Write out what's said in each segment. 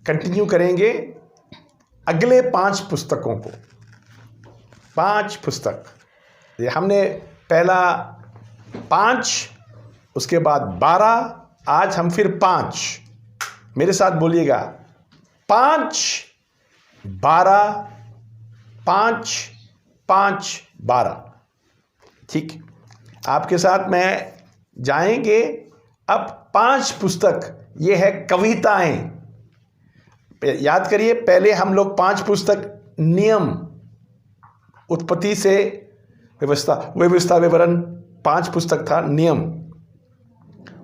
Continue करेंगे अगले 5 पुस्तकों को। 5 पुस्तक, ये हमने पहला 5, उसके बाद 12, आज हम फिर 5। मेरे साथ बोलिएगा 5, 12, 5, 5, 12। ठीक, आपके साथ मैं जाएंगे अब 5 पुस्तक। ये है कविताएं। याद करिए, पहले हम लोग 5 पुस्तक नियम, उत्पत्ति से व्यवस्था विवरण 5 पुस्तक था नियम।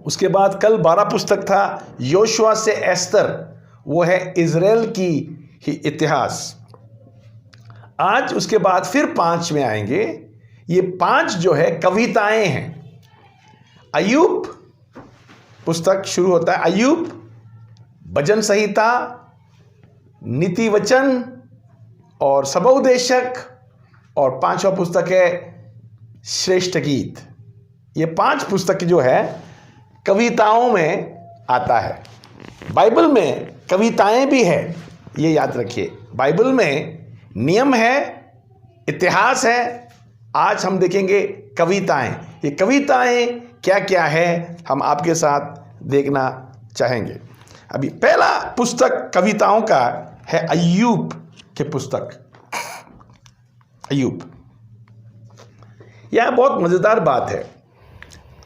उसके बाद कल 12 पुस्तक था योशुआ से एस्तर, वो है इज़राइल की ही इतिहास। आज उसके बाद फिर 5 में आएंगे। ये 5 जो है कविताएं हैं। अय्यूब पुस्तक शुरू होता है, अय्यूब, भजन संहिता, नीति वचन और सबोपदेशक, और 5वां पुस्तक है श्रेष्ठ गीत। ये 5 पुस्तक जो है कविताओं में आता है। बाइबल में कविताएं भी है, ये याद रखिए। बाइबल में नियम है, इतिहास है, आज हम देखेंगे कविताएं। ये कविताएं क्या क्या है हम आपके साथ देखना चाहेंगे। अभी पहला पुस्तक कविताओं का है अय्यूब के पुस्तक। अय्यूब, यह बहुत मज़ेदार बात है।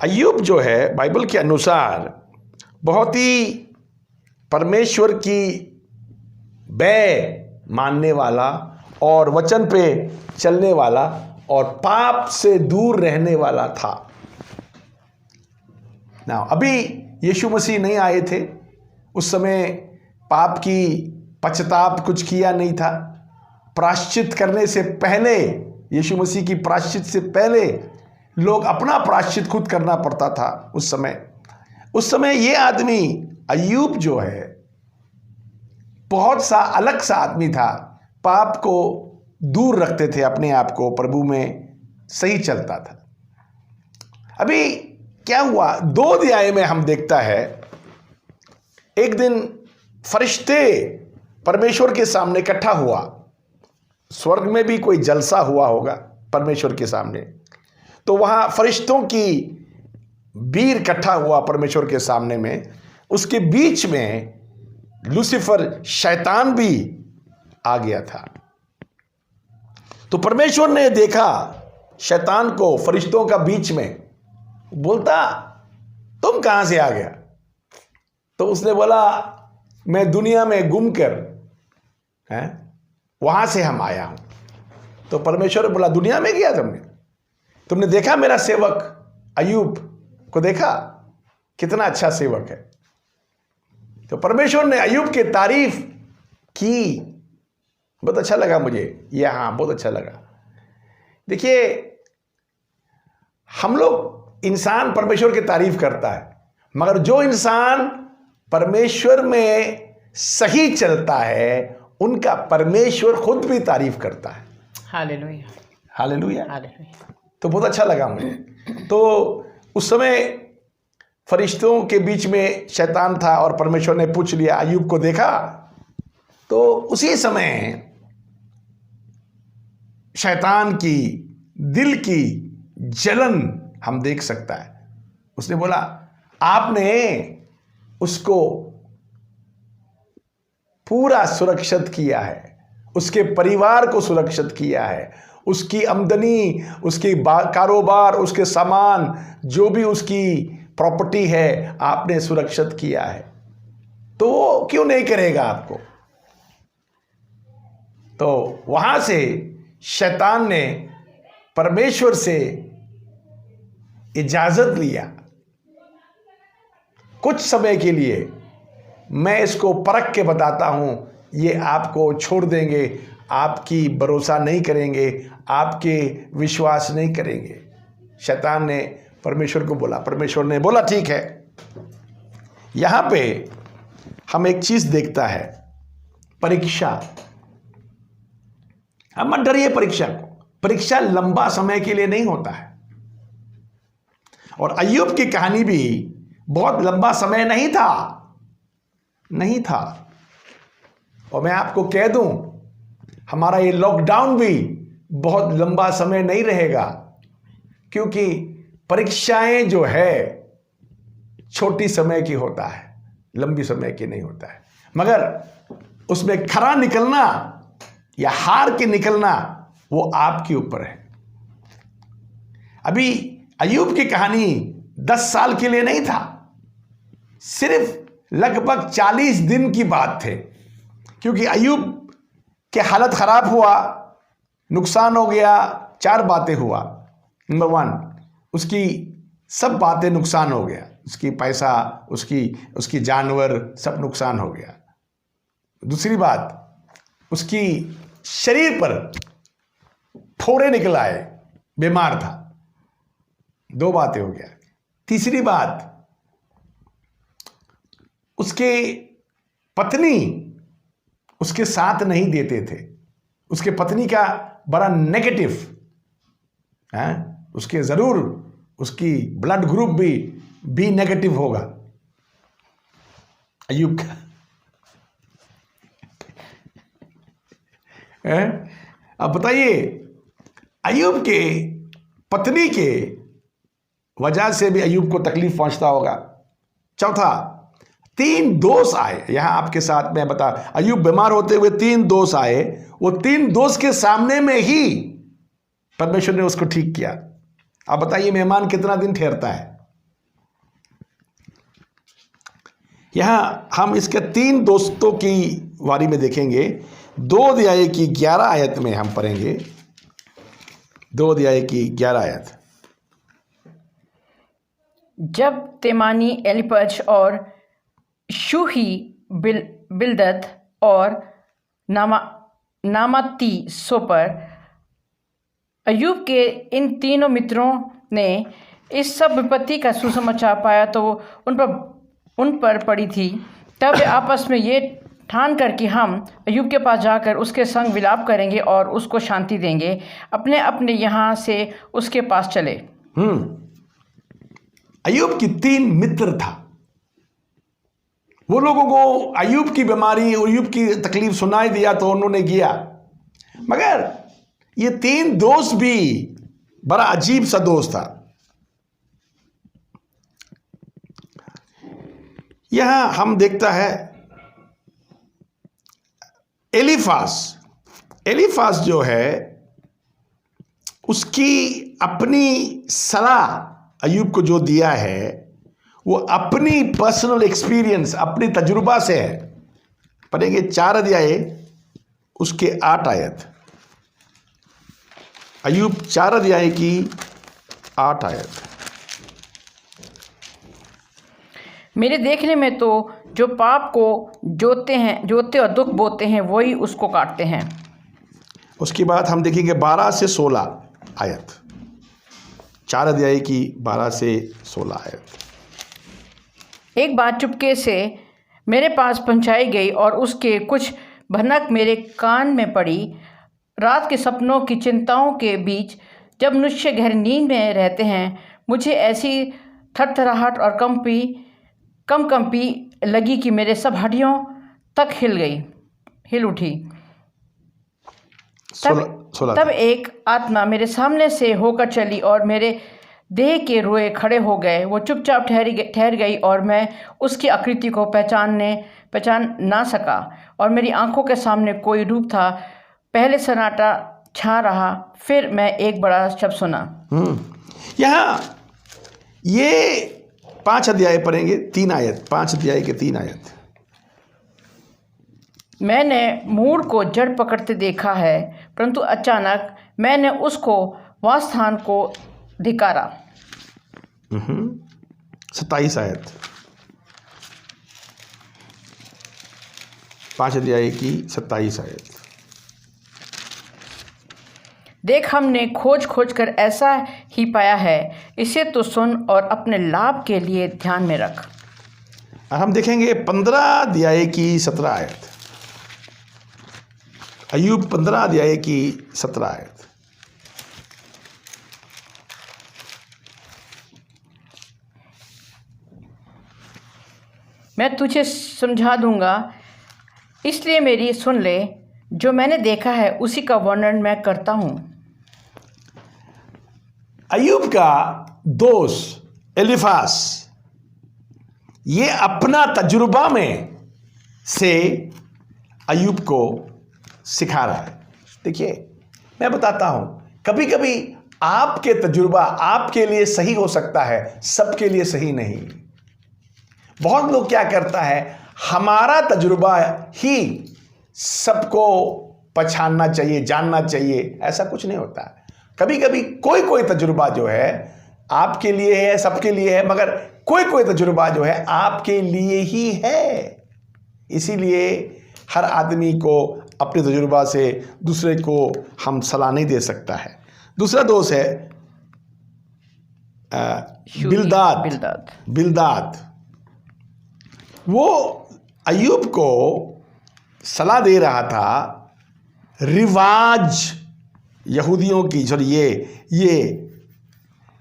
अय्यूब जो है बाइबल के अनुसार बहुत ही परमेश्वर की बै मानने वाला और वचन पे चलने वाला और पाप से दूर रहने वाला था। ना अभी यीशु मसीह नहीं आए थे, उस समय पाप की पश्चाताप कुछ किया नहीं था। प्रायश्चित करने से पहले, यीशु मसीह की प्रायश्चित से पहले लोग अपना प्रायश्चित खुद करना पड़ता था उस समय ये आदमी अय्यूब जो है बहुत सा अलग सा आदमी था। पाप को दूर रखते थे, अपने आप को प्रभु में सही चलता था। अभी क्या हुआ, 2 अध्याय में हम देखता है, एक दिन फरिश्ते परमेश्वर के सामने इकट्ठा हुआ। स्वर्ग में भी कोई जलसा हुआ होगा परमेश्वर के सामने, तो वहां फरिश्तों की भीड़ इकट्ठा हुआ परमेश्वर के सामने में। उसके बीच में लूसीफर शैतान भी आ गया था। तो परमेश्वर ने देखा शैतान को फरिश्तों का बीच में, बोलता तुम कहां से आ गया? तो उसने बोला मैं दुनिया में घूम कर वहां से हम आया हूं। तो परमेश्वर बोला दुनिया में गया तुमने देखा मेरा सेवक अय्यूब को? देखा कितना अच्छा सेवक है। तो परमेश्वर ने अय्यूब की तारीफ की, बहुत अच्छा लगा मुझे ये, हाँ बहुत अच्छा लगा। देखिए, हम लोग इंसान परमेश्वर की तारीफ करता है, मगर जो इंसान परमेश्वर में सही चलता है उनका परमेश्वर खुद भी तारीफ करता है। Hallelujah, hallelujah, hallelujah. तो बहुत अच्छा लगा मुझे। तो उस समय फरिश्तों के बीच में शैतान था और परमेश्वर ने पूछ लिया, अय्यूब को देखा? तो उसी समय शैतान की दिल की जलन हम देख सकता है। उसने बोला आपने उसको पूरा सुरक्षित किया है, उसके परिवार को सुरक्षित किया है, उसकी आमदनी, उसकी कारोबार, उसके सामान, जो भी उसकी प्रॉपर्टी है आपने सुरक्षित किया है, तो वो क्यों नहीं करेगा आपको? तो वहां से शैतान ने परमेश्वर से इजाजत लिया, कुछ समय के लिए मैं इसको परख के बताता हूं, ये आपको छोड़ देंगे, आपकी भरोसा नहीं करेंगे, आपके विश्वास नहीं करेंगे। शैतान ने परमेश्वर को बोला, परमेश्वर ने बोला ठीक है। यहां पे हम एक चीज देखता है, परीक्षा। अब मत डरिए परीक्षा को, परीक्षा लंबा समय के लिए नहीं होता है। और अय्यूब की कहानी भी बहुत लंबा समय नहीं था। और मैं आपको कह दूं, हमारा ये लॉकडाउन भी बहुत लंबा समय नहीं रहेगा, क्योंकि परीक्षाएं जो है छोटी समय की होता है, लंबी समय की नहीं होता है। मगर उसमें खरा निकलना या हार के निकलना वो आपके ऊपर है। अभी अय्यूब की कहानी 10 साल के लिए नहीं था, सिर्फ लगभग 40 दिन की बात थे, क्योंकि अय्यूब के हालत खराब हुआ, नुकसान हो गया। 4 बातें हुआ। नंबर 1, उसकी सब बातें नुकसान हो गया, उसकी पैसा, उसकी जानवर सब नुकसान हो गया। दूसरी बात, उसकी शरीर पर फोड़े निकल आए, बीमार था। 2 बातें हो गया। तीसरी बात, उसके पत्नी उसके साथ नहीं देते थे। उसके पत्नी का बड़ा नेगेटिव है, उसके जरूर उसकी ब्लड ग्रुप भी नेगेटिव होगा अय्यूब का। अब बताइए, अय्यूब के पत्नी के वजह से भी अय्यूब को तकलीफ पहुंचता होगा। चौथा, 3 दोस्त आए। यहां आपके साथ मैं बता, अय्यूब बीमार होते हुए 3 दोस्त आए। वो 3 दोस्त के सामने में ही परमेश्वर ने उसको ठीक किया। अब बताइए, मेहमान कितना दिन ठहरता है? यहां हम इसके 3 दोस्तों की बारे में देखेंगे। 2 अध्याय की 11 आयत में हम पढ़ेंगे। 2 अध्याय की 11 आयत। जब तेमानी एलीपज और शूही बिलदद और नामाती सोपर अय्यूब के इन तीनों मित्रों ने इस सब विपत्ति का सुसमाचार पाया तो उन पर पड़ी थी। तब वे आपस में ये ठान कर कि हम अय्यूब के पास जाकर उसके संग विलाप करेंगे और उसको शांति देंगे, अपने अपने यहाँ से उसके पास चले। अय्यूब की 3 मित्र था। वो लोगों को अय्यूब की बीमारी, अय्यूब की तकलीफ सुनाई दिया तो उन्होंने किया। मगर ये 3 दोस्त भी बड़ा अजीब सा दोस्त था। यहां हम देखता है एलीफास जो है, उसकी अपनी सलाह अय्यूब को जो दिया है वो अपनी पर्सनल एक्सपीरियंस, अपनी तजुर्बा से है। पढ़ेंगे 4 अध्याय उसके 8 आयत। अय्यूब 4 अध्याय की 8 आयत। मेरे देखने में तो जो पाप को जोतते और दुख बोते हैं वही उसको काटते हैं। उसके बाद हम देखेंगे 12 से 16 आयत। 4 अध्याय की 12 से 16 आयत। एक बात चुपके से मेरे पास पहुंचाई गई और उसके कुछ भनक मेरे कान में पड़ी। रात के सपनों की चिंताओं के बीच जब मनुष्य गहरी नींद में रहते हैं, मुझे ऐसी थरथराहट और कंपी लगी कि मेरे सब हड्डियों तक हिल उठी। तब एक आत्मा मेरे सामने से होकर चली और मेरे देह के रोए खड़े हो गए। वो चुपचाप ठहर गई और मैं उसकी आकृति को पहचान ना सका और मेरी आंखों के सामने कोई रूप था। पहले सन्नाटा छा रहा, फिर मैं एक बड़ा शब्द सुना। यहाँ ये 5 अध्याय पढ़ेंगे, 3 आयत, 5 अध्याय के 3 आयत। मैंने मूढ़ को जड़ पकड़ते देखा है, परंतु अचानक मैंने उसको वह स्थान को धिक्कारा। 27 आयत, 5 अध्याय की 27 आयत। देख, हमने खोज कर ऐसा ही पाया है, इसे तो सुन और अपने लाभ के लिए ध्यान में रख। हम देखेंगे 15 अध्याय की 17 आयत। अय्यूब 15 अध्याय की 17 आयत। मैं तुझे समझा दूंगा, इसलिए मेरी सुन ले, जो मैंने देखा है उसी का वर्णन मैं करता हूँ। अय्यूब का दोस्त एलीफास ये अपना तजुर्बा में से अय्यूब को सिखा रहा है। देखिए, मैं बताता हूं, कभी कभी आपके तजुर्बा आपके लिए सही हो सकता है, सबके लिए सही नहीं। बहुत लोग क्या करता है, हमारा तजुर्बा ही सबको पहचानना चाहिए, जानना चाहिए। ऐसा कुछ नहीं होता। कभी कभी कोई कोई तजुर्बा जो है आपके लिए है, सबके लिए है, मगर कोई कोई तजुर्बा जो है आपके लिए ही है। इसीलिए हर आदमी को अपने तजुर्बा से दूसरे को हम सलाह नहीं दे सकता है। दूसरा दोस्त है बिल्दाद। वो अय्यूब को सलाह दे रहा था रिवाज, यहूदियों की, सॉरी ये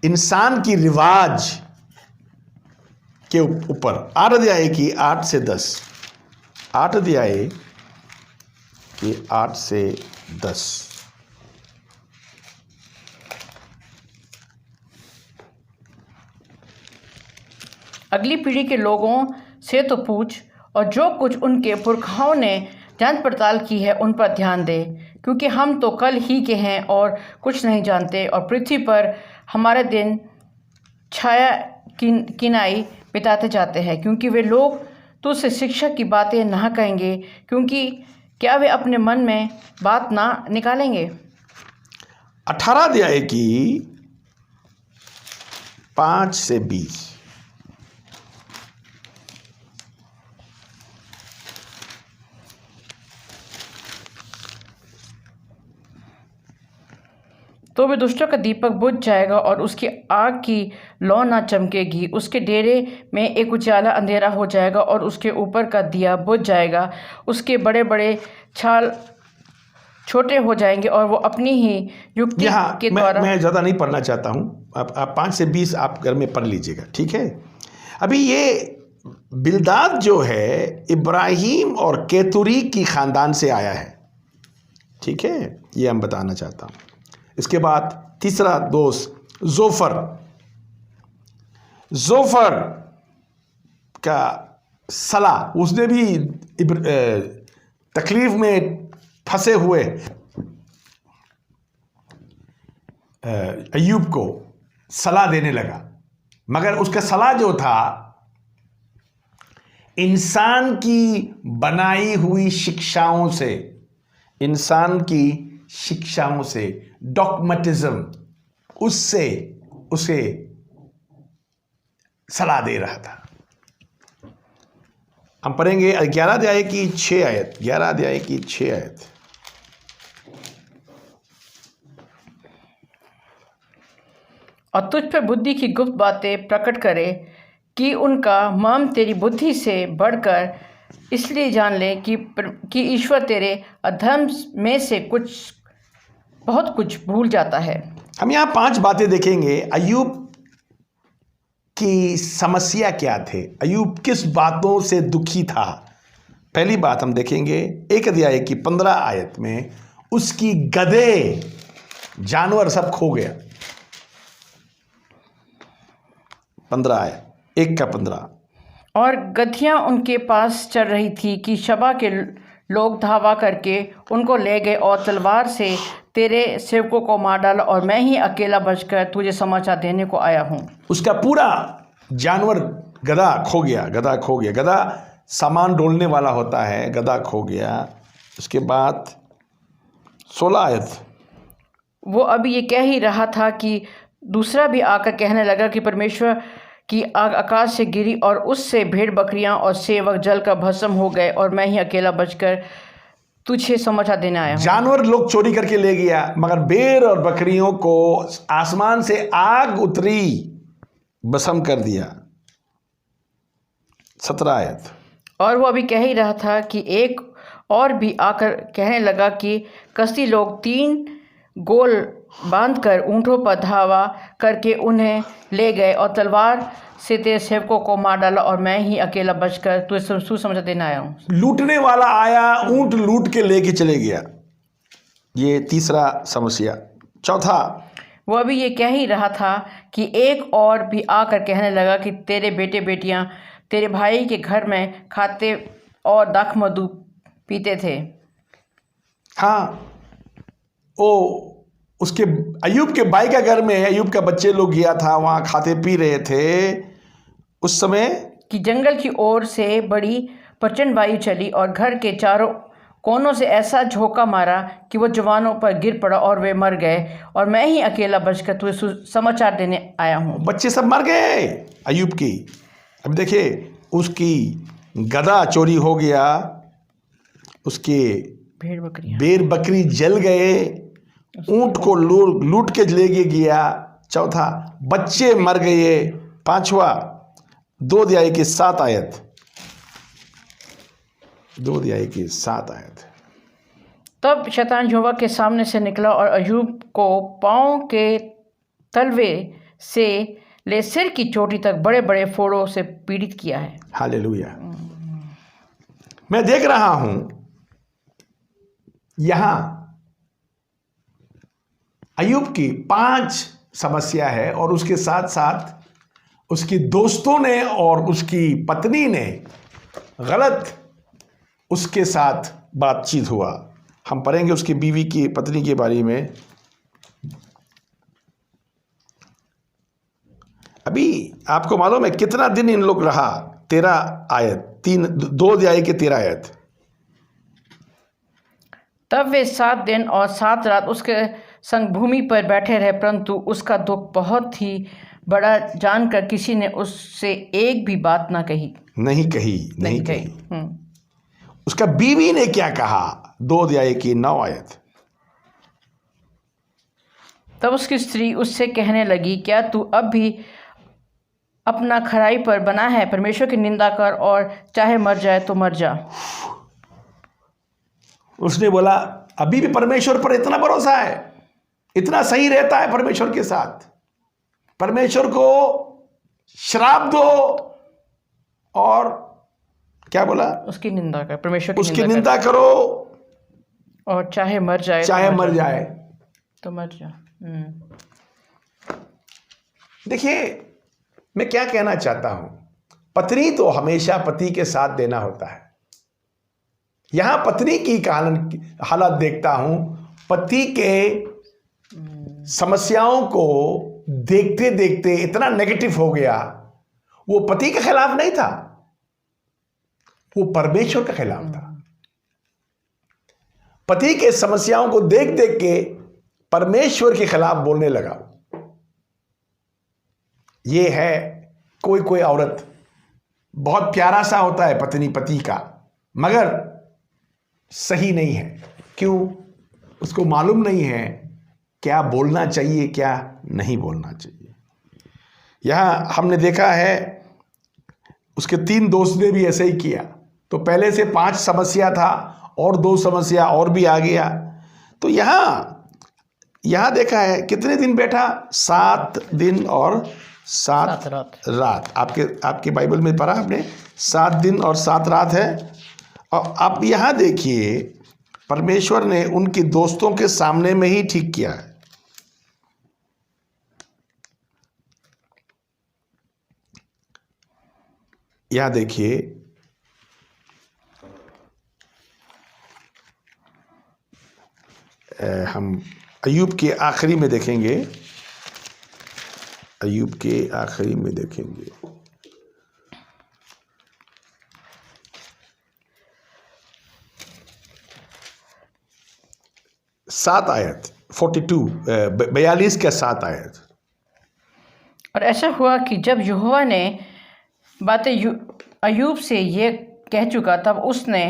इंसान की रिवाज के ऊपर। 8 अध्याय की 8 से 10, 8 अध्याय की 8 से 10। अगली पीढ़ी के लोगों से तो पूछ, और जो कुछ उनके पुरखाओं ने जांच पड़ताल की है उन पर ध्यान दे, क्योंकि हम तो कल ही के हैं और कुछ नहीं जानते, और पृथ्वी पर हमारे दिन छाया किनाई बिताते जाते हैं। क्योंकि वे लोग तुझसे शिक्षा की बातें ना कहेंगे, क्योंकि क्या वे अपने मन में बात ना निकालेंगे। 18 अध्याय की 5 से 20। तो वे दुष्टों का दीपक बुझ जाएगा और उसकी आग की लौ ना चमकेगी। उसके डेरे में एक उजाला अंधेरा हो जाएगा और उसके ऊपर का दिया बुझ जाएगा। उसके बड़े बड़े छाल छोटे हो जाएंगे और वो अपनी ही युक्ति के द्वारा। मैं ज़्यादा नहीं पढ़ना चाहता हूँ। आप 5 से 20 आप घर में पढ़ लीजिएगा, ठीक है। अभी ये बिल्दाद जो है इब्राहिम और केतुरी की ख़ानदान से आया है, ठीक है, ये हम बताना चाहता हूँ। इसके बाद तीसरा दोस्त जोफर का सलाह, उसने भी तकलीफ में फंसे हुए अय्यूब को सलाह देने लगा, मगर उसका सलाह जो था इंसान की बनाई हुई शिक्षाओं से, इंसान की शिक्षाओं से, डॉगमेटिज्म, उससे उसे सलाह दे रहा था। हम पढ़ेंगे 11 अध्याय की 6 आयत, 11 अध्याय की 6 आयत। और तुझ पे बुद्धि की गुप्त बातें प्रकट करे कि उनका मर्म तेरी बुद्धि से बढ़कर इसलिए जान ले कि ईश्वर तेरे अधर्म में से बहुत कुछ भूल जाता है। हम यहाँ 5 बातें देखेंगे। अय्यूब की समस्या क्या थे, अय्यूब किस बातों से दुखी था। पहली बात हम देखेंगे 1 अध्याय की 15 आयत में, उसकी गधे जानवर सब खो गया। 15 आयत, 1 का 15। और गधियां उनके पास चल रही थी कि शबा के लोग धावा करके उनको ले गए और तलवार से तेरे सेवकों को मार डाला, और मैं ही अकेला बचकर तुझे समाचार देने को आया हूँ। उसका पूरा जानवर गधा खो गया। गधा सामान डोलने वाला होता है, गधा खो गया। उसके बाद 16 आयत, वो अभी ये कह ही रहा था कि दूसरा भी आकर कहने लगा कि परमेश्वर की आग आकाश से गिरी और उससे भेड़ बकरियां और सेवक जल का भस्म हो गए, और मैं ही अकेला बचकर तुझे समाचार देने आया हूं। जानवर लोग चोरी करके ले गया, मगर भेड़ और बकरियों को आसमान से आग उतरी, भस्म कर दिया। 17 आयत, और वो अभी कह ही रहा था कि एक और भी आकर कहने लगा कि कसदी लोग 3 गोल बांधकर ऊँटों पर धावा करके उन्हें ले गए और तलवार से तेरे सेवकों को मार डाला और मैं ही अकेला बचकर तुझे सुसमाचार देने आया हूँ। लूटने वाला आया, ऊंट लूट के लेके चले गया। ये तीसरा समस्या। चौथा, वो अभी ये कह ही रहा था कि एक और भी आकर कहने लगा कि तेरे बेटे बेटियां तेरे भाई के घर में खाते और दाख मधु पीते थे। हाँ, ओ उसके अयूब के भाई का घर में अयूब का बच्चे लोग गया था, वहाँ खाते पी रहे थे। उस समय कि जंगल की ओर से बड़ी प्रचंड वायु चली और घर के चारों कोनों से ऐसा झोंका मारा कि वो जवानों पर गिर पड़ा और वे मर गए और मैं ही अकेला बचकर तुझे समाचार देने आया हूँ। बच्चे सब मर गए अयूब की। अब देखिए, उसकी गधा चोरी हो गया, उसके भेड़ बकरी जल गए, ऊंट को लूट के ले गया। चौथा, बच्चे मर गए। पांचवा, 2 अध्याय की 7 आयत, 2 अध्याय की 7 आयत। तब शैतान यहोवा के सामने से निकला और अय्यूब को पाँव के तलवे से ले सिर की चोटी तक बड़े बड़े फोड़ों से पीड़ित किया है। हालेलुया। मैं देख रहा हूं यहां अय्यूब की 5 समस्या है और उसके साथ साथ उसके दोस्तों ने और उसकी पत्नी ने गलत उसके साथ बातचीत हुआ। हम पढ़ेंगे उसकी बीवी की पत्नी के बारे में। अभी आपको मालूम है कितना दिन इन लोग रहा? 13 आयत, 2 अध्याय के 13 आयत। तब वे 7 दिन और 7 रात उसके संग भूमि पर बैठे रहे, परंतु उसका दुख बहुत ही बड़ा जानकर किसी ने उससे एक भी बात नहीं कही। उसका बीवी ने क्या कहा? 2 अध्याय की 9 आयत। तब उसकी स्त्री उससे कहने लगी, क्या तू अब भी अपना खराई पर बना है? परमेश्वर की निंदा कर और चाहे मर जाए तो मर जा। उसने बोला, अभी भी परमेश्वर पर इतना भरोसा है, इतना सही रहता है परमेश्वर के साथ। परमेश्वर को श्राप दो और क्या बोला? उसकी निंदा कर, परमेश्वर की उसकी निंदा करो और चाहे मर जाए तो मर जा। देखिए, मैं क्या कहना चाहता हूं, पत्नी तो हमेशा पति के साथ देना होता है। यहां पत्नी की हालत देखता हूं, पति के समस्याओं को देखते देखते इतना नेगेटिव हो गया। वो पति के खिलाफ नहीं था, वो परमेश्वर के खिलाफ था। पति के समस्याओं को देख देख के परमेश्वर के खिलाफ बोलने लगा। ये है कोई औरत, बहुत प्यारा सा होता है पत्नी पति का, मगर सही नहीं है। क्यों? उसको मालूम नहीं है क्या बोलना चाहिए, क्या नहीं बोलना चाहिए। यहां हमने देखा है उसके 3 दोस्त ने भी ऐसे ही किया। तो पहले से 5 समस्या था और 2 समस्या और भी आ गया। तो यहां देखा है कितने दिन बैठा? 7 दिन और 7 रात। आपके बाइबल में पढ़ा आपने, 7 दिन और 7 रात है। और आप यहां देखिए, परमेश्वर ने उनके दोस्तों के सामने में ही ठीक किया है। यहां देखिए, हम अय्यूब के आखिरी में देखेंगे, अय्यूब के आखिरी में देखेंगे 7 आयत 42 का 7 आयत। और ऐसा हुआ कि जब यहोवा ने बातें अय्यूब से ये कह चुका, तब उसने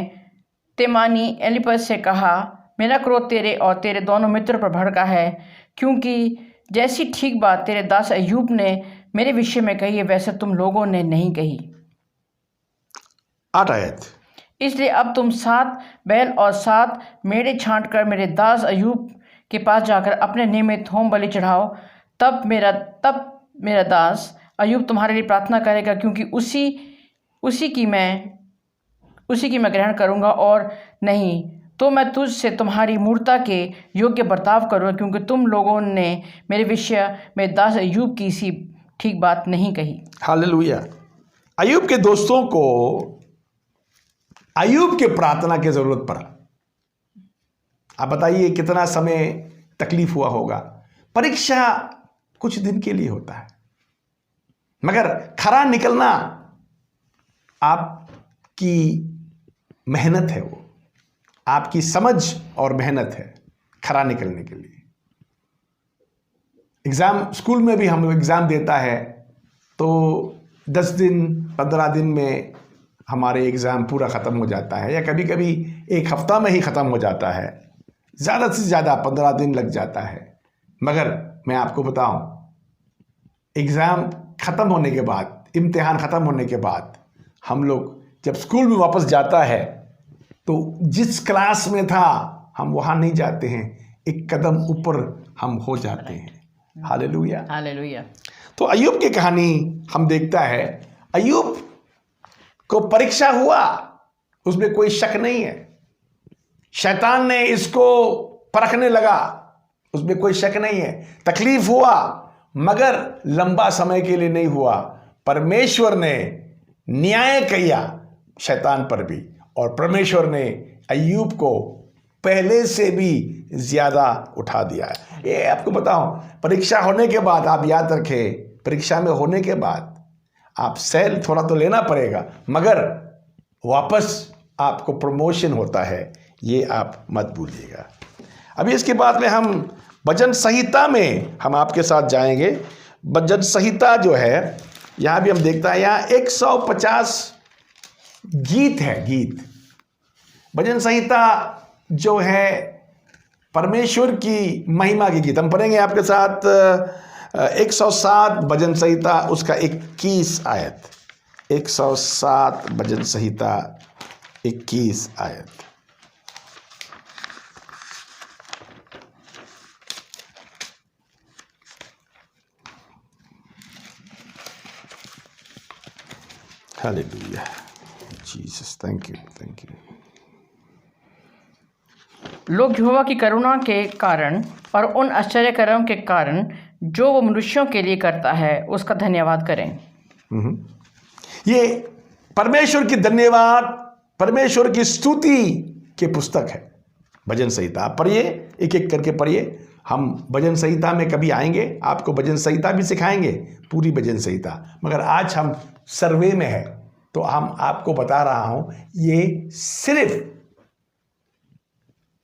तेमानी एलीपज से कहा, मेरा क्रोध तेरे और तेरे दोनों मित्रों पर भड़का है, क्योंकि जैसी ठीक बात तेरे दास अय्यूब ने मेरे विषय में कही है, वैसे तुम लोगों ने नहीं कही। 8 आयत। इसलिए अब तुम 7 बैल और 7 मेढ़े छांट कर मेरे दास अय्यूब के पास जाकर अपने नियमित होम बलि चढ़ाओ, तब मेरा दास अय्यूब तुम्हारे लिए प्रार्थना करेगा, क्योंकि उसी की मैं ग्रहण करूँगा, और नहीं तो मैं तुझसे तुम्हारी मूर्ता के योग्य बर्ताव करूँगा, क्योंकि तुम लोगों ने मेरे विषय में दास अय्यूब की सी ठीक बात नहीं कही। हालेलुया। अय्यूब के दोस्तों को अय्यूब के प्रार्थना की जरूरत पड़ा। आप बताइए कितना समय तकलीफ हुआ होगा। परीक्षा कुछ दिन के लिए होता है, मगर खरा निकलना आपकी मेहनत है, वो आपकी समझ और मेहनत है खरा निकलने के लिए। एग्जाम, स्कूल में भी हम लोग एग्जाम देता है तो 10 दिन 15 दिन में हमारे एग्जाम पूरा ख़त्म हो जाता है, या कभी कभी एक हफ्ता में ही ख़त्म हो जाता है, ज़्यादा से ज़्यादा 15 दिन लग जाता है। मगर मैं आपको बताऊं, एग्ज़ाम ख़त्म होने के बाद, इम्तिहान ख़त्म होने के बाद हम लोग जब स्कूल में वापस जाता है तो जिस क्लास में था हम वहाँ नहीं जाते हैं, एक कदम ऊपर हम हो जाते हैं। Hallelujah, hallelujah. तो अय्यूब की कहानी हम देखता है, अय्यूब को परीक्षा हुआ, उसमें कोई शक नहीं है। शैतान ने इसको परखने लगा, उसमें कोई शक नहीं है। तकलीफ हुआ, मगर लंबा समय के लिए नहीं हुआ। परमेश्वर ने न्याय किया शैतान पर भी, और परमेश्वर ने अय्यूब को पहले से भी ज्यादा उठा दिया है। ये आपको बताऊं, परीक्षा होने के बाद आप याद रखें, परीक्षा में होने के बाद आप सेल थोड़ा तो लेना पड़ेगा, मगर वापस आपको प्रमोशन होता है, ये आप मत भूलिएगा। अभी इसके बाद में हम भजन संहिता में हम आपके साथ जाएंगे। भजन संहिता जो है, यहाँ भी हम देखता है, यहाँ 150 गीत है, गीत। भजन संहिता जो है परमेश्वर की महिमा के गीत। हम पढ़ेंगे आपके साथ 107 भजन संहिता, उसका 21 आयत। 107 भजन संहिता 21 आयत। Hallelujah, Jesus, thank you, thank you. लोग यहोवा की करुणा के कारण और उन आश्चर्य कर्मों के कारण जो वो मनुष्यों के लिए करता है, उसका धन्यवाद करें। ये परमेश्वर की धन्यवाद, परमेश्वर की स्तुति की पुस्तक है भजन संहिता। आप पढ़िए, एक एक करके पढ़िए। हम भजन संहिता में कभी आएंगे, आपको भजन संहिता भी सिखाएंगे, पूरी भजन संहिता। मगर आज हम सर्वे में है, तो हम आपको बता रहा हूं, ये सिर्फ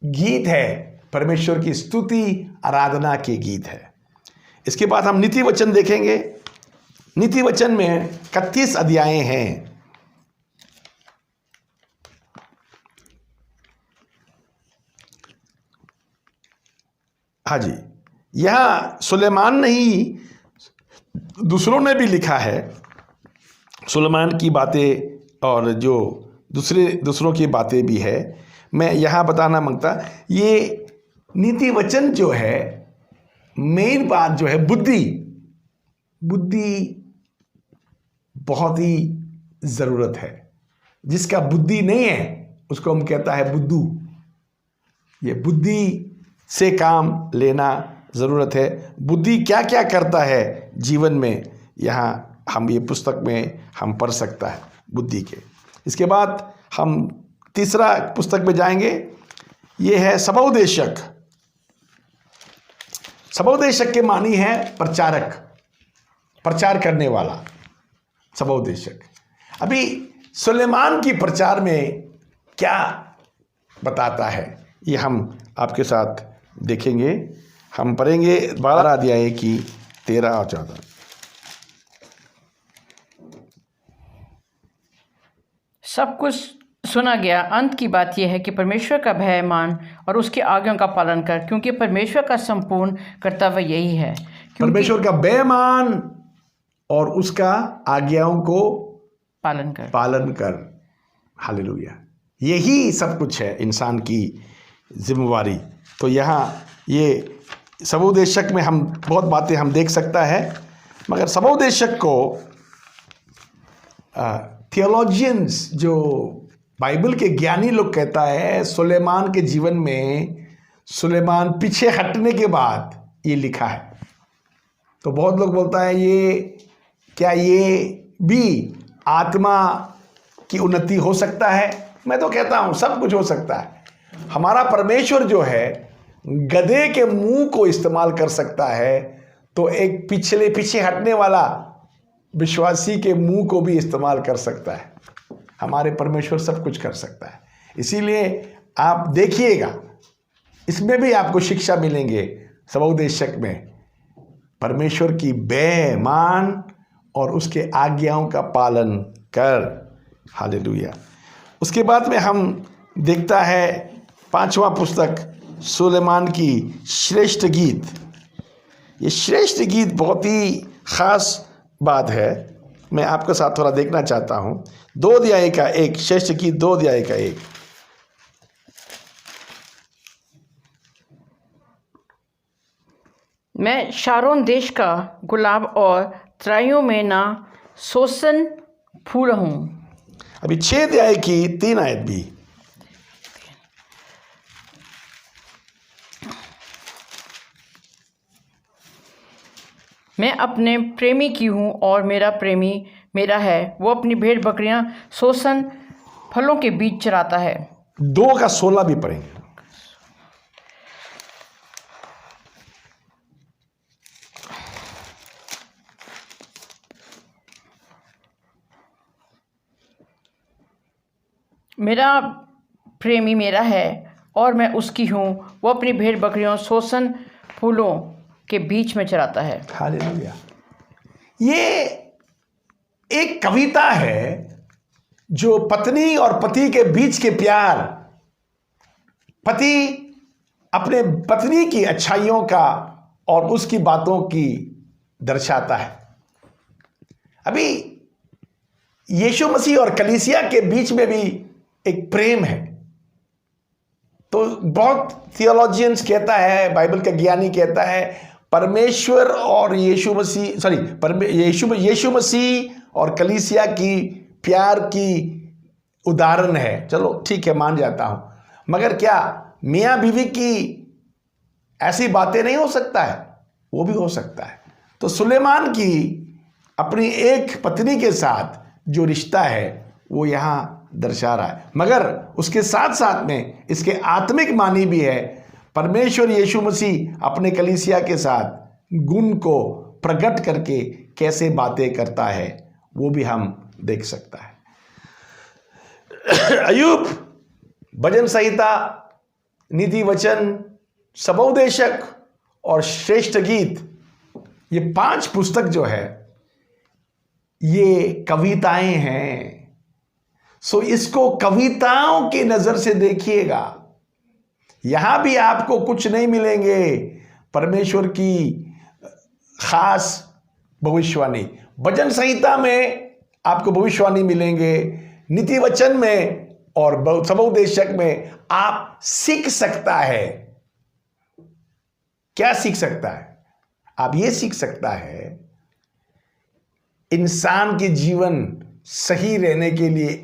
गीत है, परमेश्वर की स्तुति आराधना के गीत है। इसके बाद हम नीति वचन देखेंगे। नीति वचन में 31 अध्याय हैं। हाँ जी, यहां सुलेमान नहीं, दूसरों ने भी लिखा है सुलेमान की बातें, और जो दूसरों की बातें भी है। मैं यहाँ बताना मांगता, ये नीति वचन जो है, मेन बात जो है बुद्धि बहुत ही ज़रूरत है। जिसका बुद्धि नहीं है उसको हम कहता है बुद्धू। ये बुद्धि से काम लेना ज़रूरत है। बुद्धि क्या क्या करता है जीवन में, यहाँ हम ये पुस्तक में हम पढ़ सकता है बुद्धि के। इसके बाद हम तीसरा पुस्तक में जाएंगे, ये है सबोदेशक। सबोदेशक के मानी है प्रचारक, प्रचार करने वाला सबोदेशक। अभी सुलेमान की प्रचार में क्या बताता है, ये हम आपके साथ देखेंगे। हम पढ़ेंगे 12 अध्याय की 13 और 14। सब कुछ सुना गया, अंत की बात यह है कि परमेश्वर का भय मान और उसकी आज्ञाओं का पालन कर, क्योंकि परमेश्वर का संपूर्ण कर्तव्य यही है। परमेश्वर का भय मान और उसका आज्ञाओं को पालन कर। हालेलुया, यही सब कुछ है इंसान की जिम्मेवारी। तो यहाँ ये सबोपदेशक में हम बहुत बातें हम देख सकता है, मगर सबोपदेशक को थियोलॉजियंस जो बाइबल के ज्ञानी लोग कहता है सुलेमान के जीवन में सुलेमान पीछे हटने के बाद ये लिखा है। तो बहुत लोग बोलता है ये क्या ये भी आत्मा की उन्नति हो सकता है? मैं तो कहता हूँ सब कुछ हो सकता है। हमारा परमेश्वर जो है गधे के मुंह को इस्तेमाल कर सकता है, तो एक पीछे हटने वाला विश्वासी के मुंह को भी इस्तेमाल कर सकता है। हमारे परमेश्वर सब कुछ कर सकता है। इसीलिए आप देखिएगा, इसमें भी आपको शिक्षा मिलेंगे सबोपदेशक में, परमेश्वर की बेईमान और उसके आज्ञाओं का पालन कर। हालेलुया। उसके बाद में हम देखता है 5वां पुस्तक सुलेमान की श्रेष्ठ गीत। ये श्रेष्ठ गीत बहुत ही ख़ास बात है, मैं आपके साथ थोड़ा देखना चाहता हूँ। 2 अध्याय का 1 श्रेष्ठ गीत 2 अध्याय का 1। मैं शारोन देश का गुलाब और तराइयों में ना सोसन फूल हूँ। अभी 6 अध्याय की 3 आयत भी। मैं अपने प्रेमी की हूँ और मेरा प्रेमी मेरा है। वो अपनी भेड़ बकरियाँ सोसन फलों के बीच चराता है। 2 का 16 भी पढ़ेंगे। मेरा प्रेमी मेरा है और मैं उसकी हूँ। वो अपनी भेड़ बकरियों सोसन फूलों के बीच में चराता है। हालेलुया। ये एक कविता है जो पत्नी और पति के बीच के प्यार, पति अपने पत्नी की अच्छाइयों का और उसकी बातों की दर्शाता है। अभी यीशु मसीह और कलीसिया के बीच में भी एक प्रेम है। तो बहुत थियोलॉजियंस कहता है, बाइबल का ज्ञानी कहता है परमेश्वर और यीशु मसीह और कलीसिया की प्यार की उदाहरण है। चलो ठीक है, मान जाता हूं, मगर क्या मियाँ बीवी की ऐसी बातें नहीं हो सकता है? वो भी हो सकता है। तो सुलेमान की अपनी एक पत्नी के साथ जो रिश्ता है वो यहाँ दर्शा रहा है, मगर उसके साथ साथ में इसके आत्मिक मानी भी है। परमेश्वर यीशु मसीह अपने कलीसिया के साथ गुण को प्रकट करके कैसे बातें करता है वो भी हम देख सकता है। अय्यूब, भजन संहिता, नीति वचन, सबोपदेशक और श्रेष्ठ गीत, ये 5 पुस्तक जो है ये कविताएं हैं। सो इसको कविताओं की नजर से देखिएगा। यहां भी आपको कुछ नहीं मिलेंगे परमेश्वर की खास भविष्यवाणी। भजन संहिता में आपको भविष्यवाणी मिलेंगे, नीति वचन में और सबोपदेशक में आप सीख सकता है। क्या सीख सकता है? आप ये सीख सकता है इंसान के जीवन सही रहने के लिए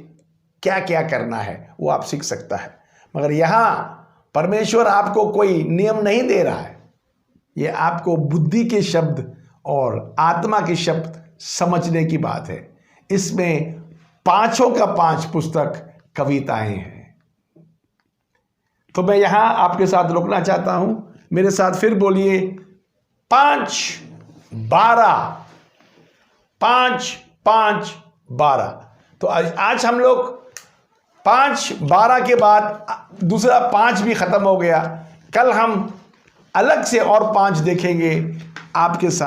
क्या क्या करना है, वो आप सीख सकता है। मगर यहां परमेश्वर आपको कोई नियम नहीं दे रहा है, ये आपको बुद्धि के शब्द और आत्मा के शब्द समझने की बात है। इसमें 5 का 5 पुस्तक कविताएं हैं। तो मैं यहां आपके साथ रुकना चाहता हूं। मेरे साथ फिर बोलिए 5 12 5 5 12। तो आज हम लोग 5 12 के बाद दूसरा 5 भी खत्म हो गया। कल हम अलग से और 5 देखेंगे आपके साथ।